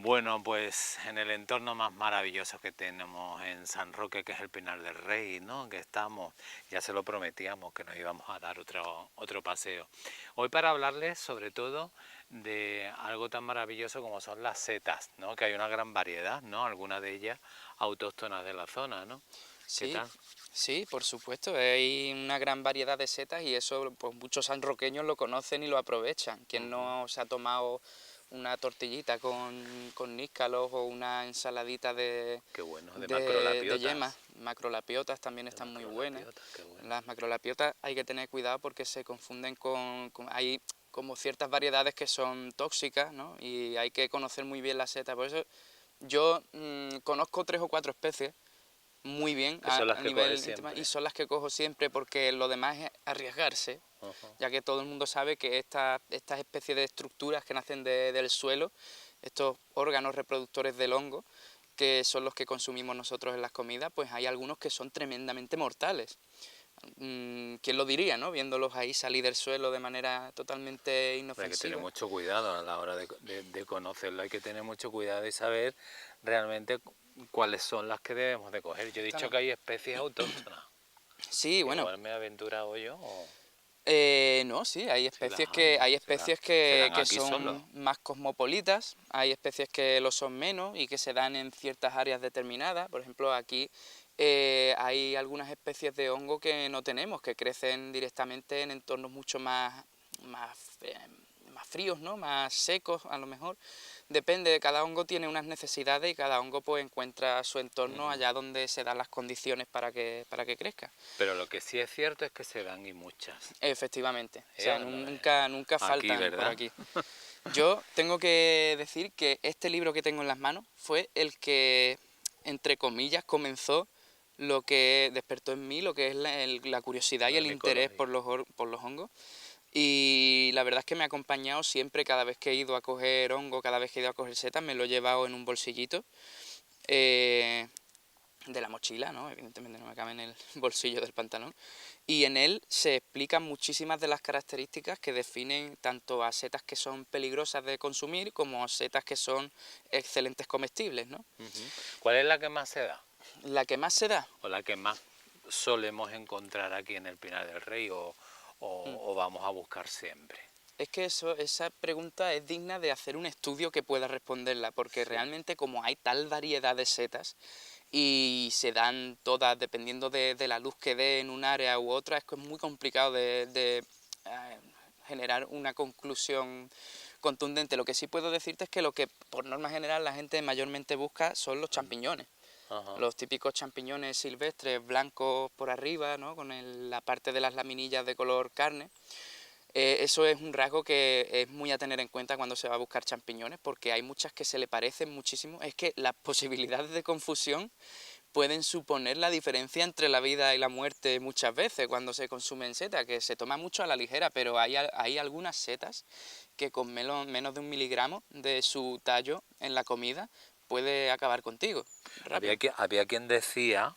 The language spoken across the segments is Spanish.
Bueno, pues en el entorno más maravilloso que tenemos en San Roque, que es el Pinar del Rey, ¿no? Que estamos, ya se lo prometíamos que nos íbamos a dar otro paseo. Hoy para hablarles sobre todo de algo tan maravilloso como son las setas, ¿no? Que hay una gran variedad, ¿no? Algunas de ellas autóctonas de la zona, ¿no? ¿Qué Sí, tal? sí, por supuesto, hay una gran variedad de setas y eso pues muchos sanroqueños lo conocen y lo aprovechan. Quien no se ha tomado una tortillita con níscalos o una ensaladita de, Qué bueno, de de yemas, macrolapiotas. macrolapiotas también De están muy buenas. macrolapiotas, qué bueno. Las macrolapiotas hay que tener cuidado porque se confunden hay como ciertas variedades que son tóxicas, ¿no? Y hay que conocer muy bien la seta. Por eso yo conozco 3 o 4 especies muy bien Que son las a que coges nivel íntimo y siempre. son las que cojo siempre porque lo demás es arriesgarse, Ajá. ya que todo el mundo sabe que estas especies de estructuras que nacen del suelo, estos órganos reproductores del hongo, que son los que consumimos nosotros en las comidas, pues hay algunos que son tremendamente mortales. ¿Quién lo diría, no? Viéndolos ahí salir del suelo de manera totalmente Hay que tener inofensiva. mucho cuidado a la hora de conocerlo, hay que tener mucho cuidado y saber realmente cuáles son las que debemos de coger. Yo he dicho que Exactamente. hay especies autóctonas. Sí, bueno, Igual me he aventurado yo o no, sí, si las hay, ¿no? hay especies Se dan que aquí solo. son más cosmopolitas, hay especies que lo son menos y que se dan en ciertas áreas determinadas. Por ejemplo, aquí hay algunas especies de hongo que no tenemos, que crecen directamente en entornos mucho más fríos, ¿no? Más secos, a lo mejor. Depende, cada hongo tiene unas necesidades y cada hongo pues encuentra su entorno allá donde se dan las condiciones para que crezca. Pero lo que sí es cierto es que se dan y muchas. Efectivamente, o sea, No es nunca aquí, faltan por ¿verdad? aquí. Yo tengo que decir que este libro que tengo en las manos fue el que, entre comillas, comenzó lo que despertó en mí, lo que es la curiosidad y La el interés micología. por los hongos. Y la verdad es que me ha acompañado siempre, cada vez que he ido a coger hongo, cada vez que he ido a coger setas, me lo he llevado en un bolsillito. De la mochila, ¿no? Evidentemente no me cabe en el bolsillo del pantalón. Y en él se explican muchísimas de las características que definen tanto a setas que son peligrosas de consumir como a setas que son excelentes comestibles, ¿no? ¿Cuál es la que más se da? La que más se da, ¿O la que más solemos encontrar aquí en el Pinar del Rey o vamos a buscar siempre? es que esa pregunta es digna de hacer un estudio que pueda responderla, porque Sí. realmente como hay tal variedad de setas y se dan todas dependiendo de la luz que dé en un área u otra, es que es muy complicado de generar una conclusión contundente. Lo que sí puedo decirte es que lo que por norma general la gente mayormente busca son los champiñones. Ajá. Los típicos champiñones silvestres blancos por arriba, ¿no? Con la parte de las laminillas de color carne. Eso es un rasgo que es muy a tener en cuenta cuando se va a buscar champiñones, porque hay muchas que se le parecen muchísimo. Es que las posibilidades de confusión pueden suponer la diferencia entre la vida y la muerte muchas veces cuando se consumen setas, que se toma mucho a la ligera, pero hay algunas setas que con menos de 1 miligramo de su tallo en la comida puede acabar contigo, rápido. Había quien decía,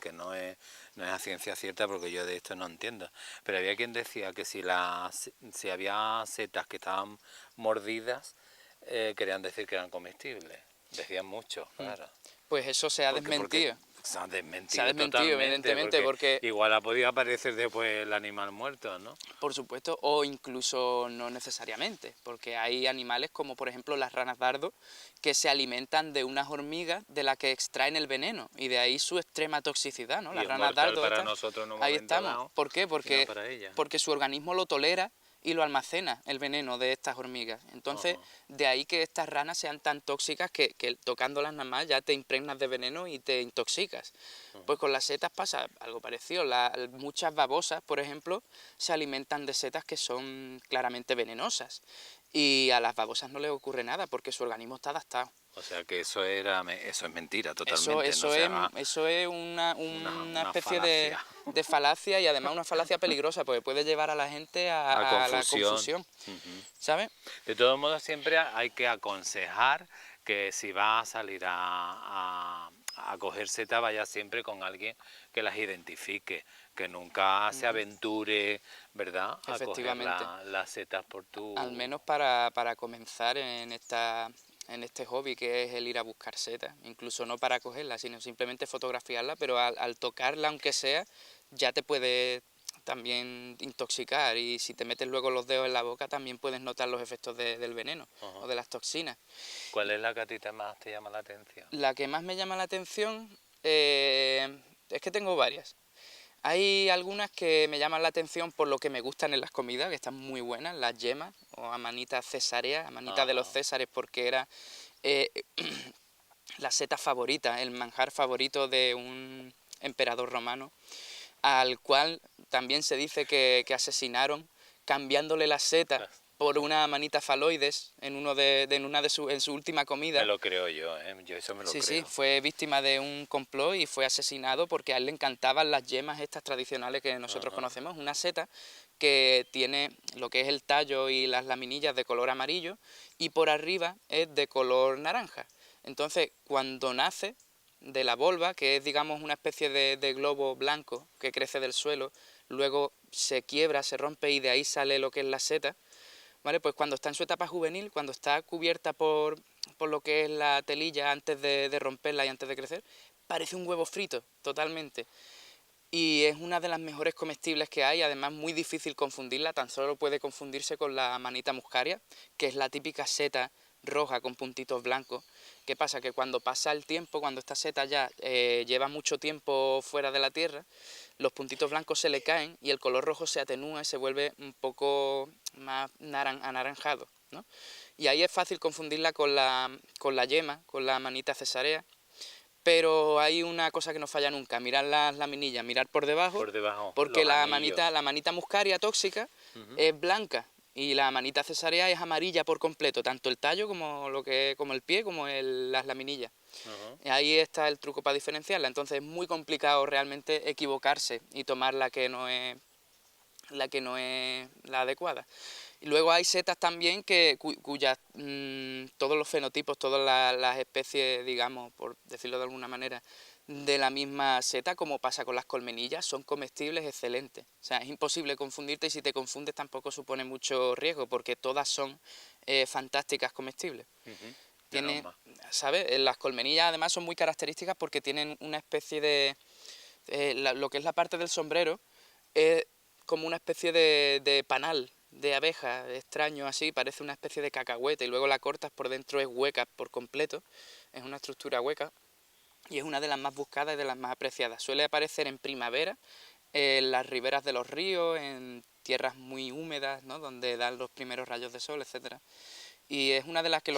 que no es a ciencia cierta porque yo de esto no entiendo, pero había quien decía que si había setas que estaban mordidas, querían decir que eran comestibles. Decían mucho, claro. Pues eso se ha Porque desmentido. se ha Se ha desmentido desmentido, totalmente, evidentemente, porque porque igual ha podido aparecer después el animal muerto, ¿no? por supuesto, o incluso no necesariamente, porque hay animales como por ejemplo las ranas dardo que se alimentan de unas hormigas de las que extraen el veneno y de ahí su extrema toxicidad, ¿no? Y Las es ranas mortal dardo para estas, nosotros en un ahí momento estamos. dado ¿Por qué? y no para ella. Porque su organismo lo tolera y lo almacena, el veneno de estas hormigas. Entonces, Ajá. de ahí que estas ranas sean tan tóxicas que tocándolas nada más ya te impregnas de veneno y te intoxicas. Pues con las setas pasa algo parecido. Muchas babosas, por ejemplo, se alimentan de setas que son claramente venenosas. Y a las babosas no les ocurre nada porque su organismo está adaptado. O sea que eso es mentira Eso, totalmente, no eso se es, haga eso es una una especie falacia. de falacia y además una falacia peligrosa porque puede llevar a la gente A a la confusión. confusión, ¿sabes? De todos modos, siempre hay que aconsejar que si va a salir a coger seta, vaya siempre con alguien que las identifique, que nunca se Ujú. aventure, ¿verdad?, a coger Efectivamente. las setas por Al tu... menos para comenzar en este hobby que es el ir a buscar setas, incluso no para cogerla, sino simplemente fotografiarla, pero al tocarla, aunque sea, ya te puede también intoxicar, y si te metes luego los dedos en la boca también puedes notar los efectos del veneno o Ajá. de las toxinas. ¿Cuál es la que a ti más te llama la atención? La que más me llama la atención es que tengo varias. Hay algunas que me llaman la atención por lo que me gustan en las comidas, que están muy buenas, las yemas o amanitas cesáreas, amanitas de los Ajá. Césares, porque era eh, la seta favorita, el manjar favorito de un emperador romano, al cual también se dice que asesinaron cambiándole la seta Las- por una manita faloides en su última Me comida. lo creo yo, ¿eh? Yo eso me lo Sí, sí, creo. fue víctima de un complot y fue asesinado porque a él le encantaban las yemas estas tradicionales que nosotros Ajá. conocemos, una seta que tiene lo que es el tallo y las laminillas de color amarillo y por arriba es de color naranja. Entonces, cuando nace de la volva, que es digamos una especie de globo blanco que crece del suelo, luego se quiebra, se rompe y de ahí sale lo que es la seta, ¿vale? Pues cuando está en su etapa juvenil, cuando está cubierta por lo que es la telilla antes de romperla y antes de crecer, parece un huevo frito, totalmente. Y es una de las mejores comestibles que hay, además muy difícil confundirla, tan solo puede confundirse con la manita muscaria, que es la típica seta roja con puntitos blancos. ¿Qué pasa? Que cuando pasa el tiempo, cuando esta seta ya lleva mucho tiempo fuera de la tierra, los puntitos blancos se le caen y el color rojo se atenúa y se vuelve un poco más anaranjado, ¿no? Y ahí es fácil confundirla con la yema, con la manita cesarea, pero hay una cosa que no falla nunca: mirar las laminillas, mirar por debajo, Por debajo, porque los anillos. la manita muscaria tóxica Ujú. es blanca y la manita cesarea es amarilla por completo, tanto el tallo como el pie, como las laminillas. Ajá. Y ahí está el truco para diferenciarla. Entonces es muy complicado realmente equivocarse y tomar la que no es la adecuada. Y luego hay setas también cuyas todos los fenotipos, todas las especies, digamos, por decirlo de alguna manera, de la misma seta, como pasa con las colmenillas, son comestibles excelentes. O sea, es imposible confundirte, y si te confundes tampoco supone mucho riesgo, porque todas son fantásticas comestibles. Ujú. Menos Tiene, mal. ¿sabes? Las colmenillas además son muy características porque tienen una especie de... lo que es la parte del sombrero es como una especie de panal de abeja extraño así, parece una especie de cacahuete, y luego la cortas por dentro, es hueca por completo, es una estructura hueca y es una de las más buscadas y de las más apreciadas. Suele aparecer en primavera en las riberas de los ríos, en tierras muy húmedas, ¿no?, donde dan los primeros rayos de sol, etcétera. Y es una de las que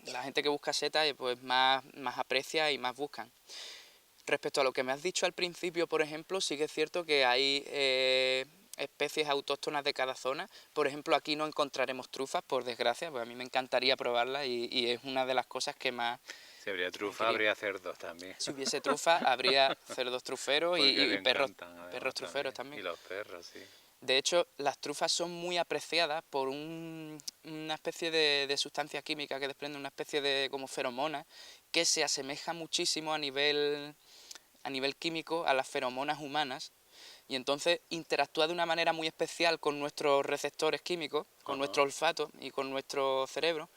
la gente que busca setas pues más aprecia y más buscan. Respecto a lo que me has dicho al principio, por ejemplo, sí que es cierto que hay especies autóctonas de cada zona. Por ejemplo, aquí no encontraremos trufas, por desgracia, pues a mí me encantaría probarlas y es una de las cosas que más Si habría trufa, quería. habría cerdos también. Si hubiese trufa, habría cerdos truferos Porque y le perros, encantan perros además truferos también. también. Y los perros, sí. De hecho, las trufas son muy apreciadas por una especie de sustancia química que desprende, una especie de como feromona, que se asemeja muchísimo a nivel químico a las feromonas humanas, y entonces interactúa de una manera muy especial con nuestros receptores químicos, con Ajá. nuestro olfato y con nuestro cerebro,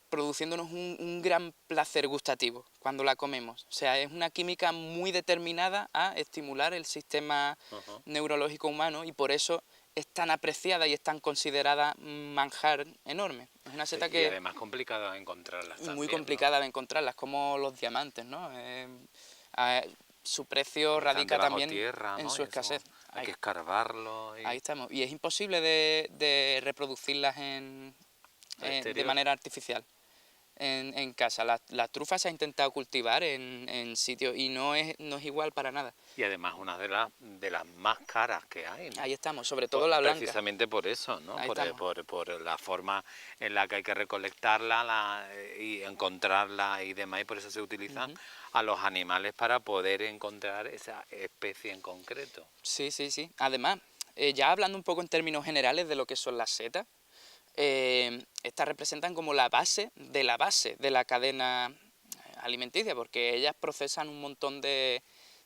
produciéndonos un gran placer gustativo cuando la comemos. O sea, es una química muy determinada a estimular el sistema Ajá. neurológico humano, y por eso es tan apreciada y es tan considerada un manjar enorme. Es una Sí, seta y que además complicado encontrarlas es muy también, ¿no? complicada de encontrarlas, como los diamantes, ¿no? A- Su precio Como están radica debajo también tierra, en ¿no? su Y eso escasez. hay Ahí, que escarbarlo ahí y estamos. Y es imposible de reproducirlas al de exterior. manera artificial en casa. La trufa se ha intentado cultivar en sitios y no es igual para nada. Y además una de las más caras que hay, ¿no? Ahí estamos, sobre todo la blanca. Precisamente por eso, ¿no? Ahí estamos. Por la forma en la que hay que recolectarla y encontrarla y demás, y por eso se utilizan Ujú. a los animales para poder encontrar esa especie en concreto. Sí, sí, sí. Además, ya hablando un poco en términos generales de lo que son las setas, estas representan como la base de la cadena alimenticia, porque ellas procesan un montón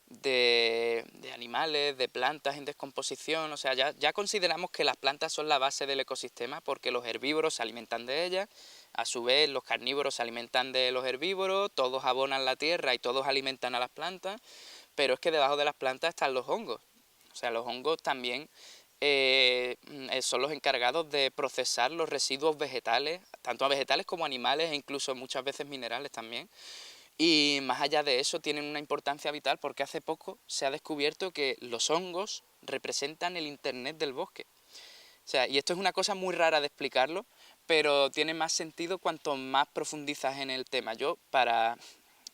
de animales, de plantas en descomposición. O sea, ya consideramos que las plantas son la base del ecosistema porque los herbívoros se alimentan de ellas, a su vez los carnívoros se alimentan de los herbívoros, todos abonan la tierra y todos alimentan a las plantas, pero es que debajo de las plantas están los hongos. O sea, los hongos también son los encargados de procesar los residuos vegetales, tanto a vegetales como animales e incluso muchas veces minerales también. Y más allá de eso tienen una importancia vital porque hace poco se ha descubierto que los hongos representan el internet del bosque. O sea, y esto es una cosa muy rara de explicarlo, pero tiene más sentido cuanto más profundizas en el tema.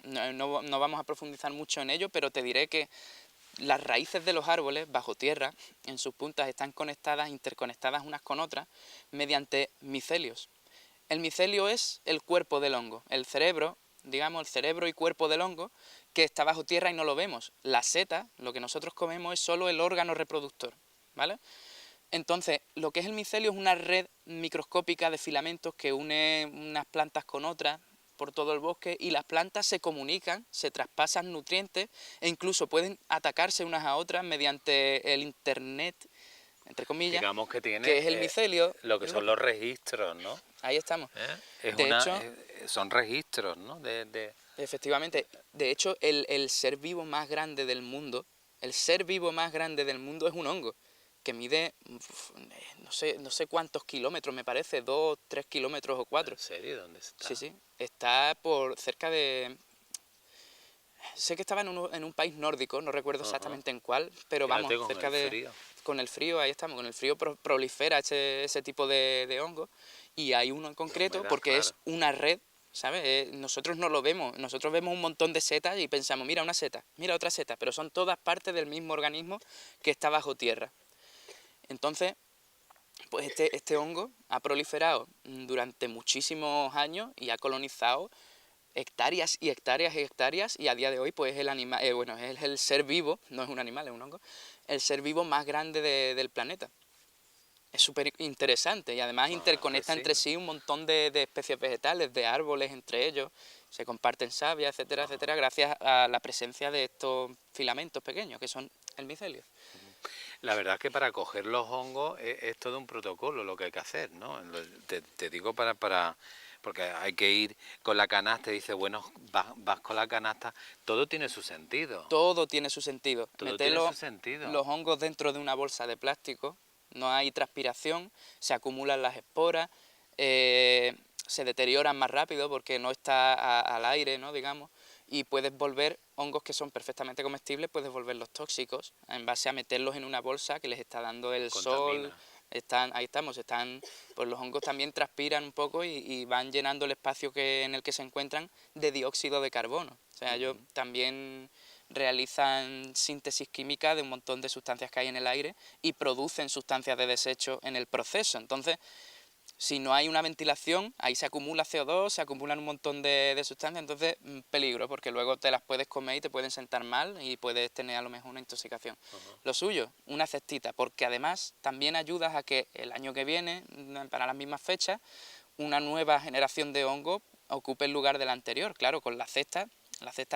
No vamos a profundizar mucho en ello, pero te diré que las raíces de los árboles bajo tierra, en sus puntas, están conectadas, interconectadas unas con otras, mediante micelios. El micelio es el cuerpo del hongo, el cerebro, digamos, el cerebro y cuerpo del hongo, que está bajo tierra y no lo vemos. La seta, lo que nosotros comemos, es solo el órgano reproductor, ¿vale? Entonces, lo que es el micelio es una red microscópica de filamentos que une unas plantas con otras por todo el bosque y las plantas se comunican, se traspasan nutrientes e incluso pueden atacarse unas a otras mediante el internet, entre comillas, Digamos que que es tiene el micelio. lo que son los registros, ¿no? Ahí estamos. Es De hecho, son registros, ¿no? efectivamente, de hecho, el ser vivo más grande del mundo, el ser vivo más grande del mundo es un hongo, que mide, no sé cuántos kilómetros, me parece, 2, 3 kilómetros o 4. ¿En serio? ¿Dónde está? Sí, sí, está por cerca de... Sé que estaba en un país nórdico, no recuerdo exactamente en cuál, pero vamos, Fíjate, cerca con el de... frío. Con el frío, ahí estamos, con el frío prolifera ese tipo de hongo y hay uno en concreto humedad, porque es claro. una red, ¿sabes? Nosotros no lo vemos, nosotros vemos un montón de setas y pensamos, mira una seta, mira otra seta, pero son todas partes del mismo organismo que está bajo tierra. Entonces, pues este hongo ha proliferado durante muchísimos años y ha colonizado hectáreas y hectáreas y hectáreas y a día de hoy pues es el ser vivo, no es un animal, es un hongo, el ser vivo más grande del planeta. Es súper interesante y además interconecta entre sí un montón de especies vegetales, de árboles entre ellos, se comparten savia, etcétera, etcétera, gracias a la presencia de estos filamentos pequeños que son el micelio. La verdad es que para coger los hongos es todo un protocolo lo que hay que hacer, ¿no? Te digo porque hay que ir con la canasta y dices, bueno, vas con la canasta, todo tiene su sentido. Todo tiene su sentido. Todo tiene su sentido. Los hongos dentro de una bolsa de plástico, no hay transpiración, se acumulan las esporas, se deterioran más rápido porque no está al aire, ¿no? Digamos, y puedes volver hongos que son perfectamente comestibles, puedes volverlos tóxicos en base a meterlos en una bolsa que les está dando el sol. Ahí estamos, pues los hongos también transpiran un poco y van llenando el espacio en el que se encuentran de dióxido de carbono. O sea, ellos también realizan síntesis química de un montón de sustancias que hay en el aire y producen sustancias de desecho en el proceso. Entonces, si no hay una ventilación, ahí se acumula CO2, se acumulan un montón de sustancias, entonces peligro, porque luego te las puedes comer y te pueden sentar mal y puedes tener a lo mejor una intoxicación. Lo suyo, una cestita, porque además también ayudas a que el año que viene, para las mismas fechas, una nueva generación de hongo ocupe el lugar de la anterior, claro, con la cesta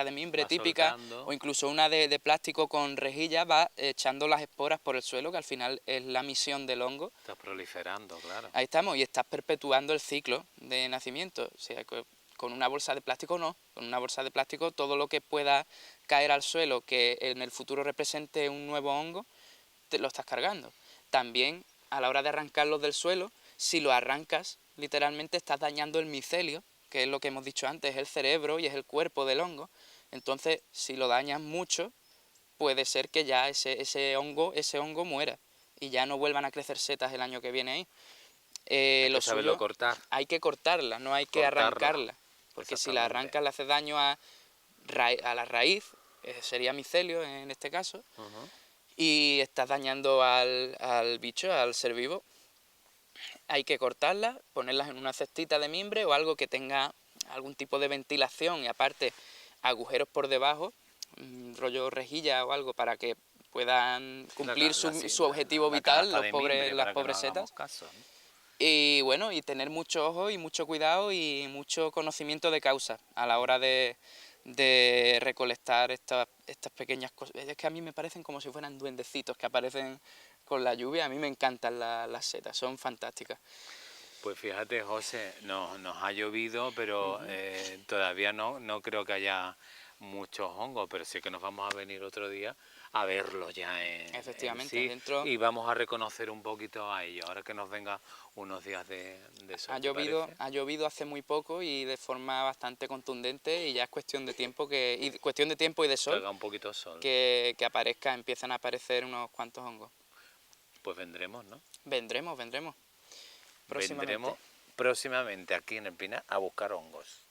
de mimbre típica soltando. o incluso una de plástico con rejilla va echando las esporas por el suelo, que al final es la misión del hongo. Estás proliferando, claro. Ahí estamos, y estás perpetuando el ciclo de nacimiento. O sea, con una bolsa de plástico no, con una bolsa de plástico todo lo que pueda caer al suelo que en el futuro represente un nuevo hongo, te lo estás cargando. También a la hora de arrancarlos del suelo, si lo arrancas, literalmente estás dañando el micelio, que es lo que hemos dicho antes, es el cerebro y es el cuerpo del hongo. Entonces, si lo dañas mucho, puede ser que ya ese hongo muera y ya no vuelvan a crecer setas el año que viene ahí. Hay que saberlo cortar. Hay que cortarla, no hay que arrancarla, porque si la arrancas le hace daño a la raíz, sería micelio en este caso, y estás dañando al bicho, al ser vivo. Hay que cortarlas, ponerlas en una cestita de mimbre o algo que tenga algún tipo de ventilación y aparte agujeros por debajo, rollo rejilla o algo para que puedan cumplir su objetivo vital, las pobres setas. Caso, ¿no? Y bueno, y tener mucho ojo y mucho cuidado y mucho conocimiento de causa a la hora de de recolectar estas pequeñas cosas. Es que a mí me parecen como si fueran duendecitos que aparecen con la lluvia. A mí me encantan las setas, son fantásticas. Pues fíjate, José, nos ha llovido, pero todavía no creo que haya muchos hongos, pero sí que nos vamos a venir otro día a verlos ya en Efectivamente, sí y vamos a reconocer un poquito a ellos, ahora que nos venga unos días de sol, ¿te parece? ha llovido hace muy poco y de forma bastante contundente y ya es cuestión de tiempo y de Que sol haga un poquito de sol, empiezan a aparecer unos cuantos hongos. pues vendremos, ¿no? Vendremos próximamente. Vendremos próximamente aquí en el Pinar a buscar hongos.